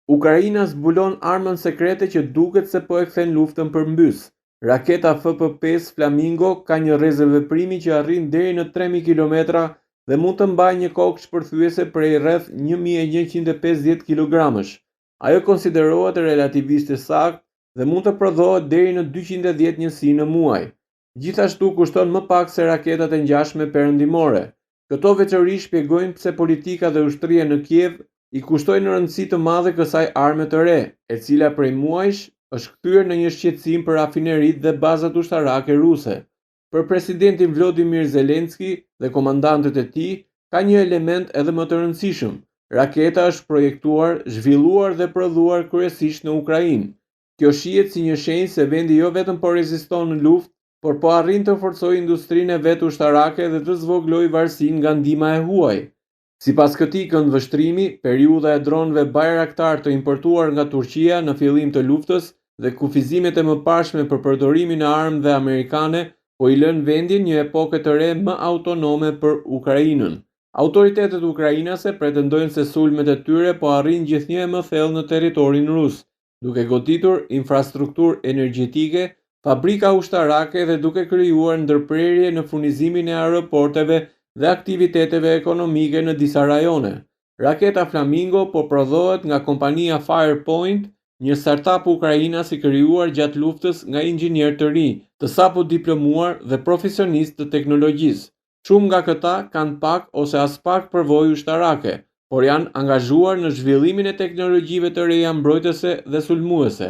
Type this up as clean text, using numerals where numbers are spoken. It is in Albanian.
Ukraina zbulon armën sekrete që duket se po e kthen luftën përmbys. Raketa FP5 Flamingo ka një rrezëveprimi që arrin deri në 3000 kilometra dhe mund të mbajë një kokë shpërthyese prej rreth 1150 kilogramësh. Ajo konsiderohet relativisht e saktë dhe mund të prodhohet deri në 210 njësi në muaj. Gjithashtu kushton më pak se raketat e ngjashme perëndimore. Këto veçori shpjegojnë pse politika dhe ushtria në Kiev i kushtojnë rëndësi të madhe kësaj arme të re, e cila prej muajsh është kthyer në një shqetësim për rafineritë dhe bazat ushtarake ruse. Për presidentin Volodymyr Zelensky dhe komandantët e tij, ka një element edhe më të rëndësishëm. Raketa është projektuar, zhvilluar dhe prodhuar kryesisht në Ukrainë. Kjo shihet si një shenjë se vendi jo vetëm po reziston në luftë, por po arrin të forcojë industrinë e vet ushtarake dhe të zvogëlojë varësinë nga ndihma e huaj. Sipas këtij këndvështrimi, periudha e dronëve Bayraktar të importuar nga Turqia në fillim të luftës dhe kufizimet e mëparshme për përdorimin e armëve amerikane po i lën vendin një epoke të re më autonome për Ukrainën. Autoritetet ukrainase pretendojnë se sulmet e tyre po arrin gjithnjë më thellë në territorin rus, duke goditur infrastrukturë energjetike, fabrika ushtarake dhe duke krijuar ndërprerje në furnizimin e aeroporteve dhe aktiviteteve ekonomike në disa rajone. Raketa Flamingo po prodhohet nga kompania Firepoint, një startup ukrainas i krijuar gjatë luftës nga inxhinier të rinj, të sapo diplomuar dhe profesionistë të teknologjisë. Shumë nga këta kanë pak ose as pak përvojë ushtarake, por janë angazhuar në zhvillimin e teknologjive të reja mbrojtëse dhe sulmuese.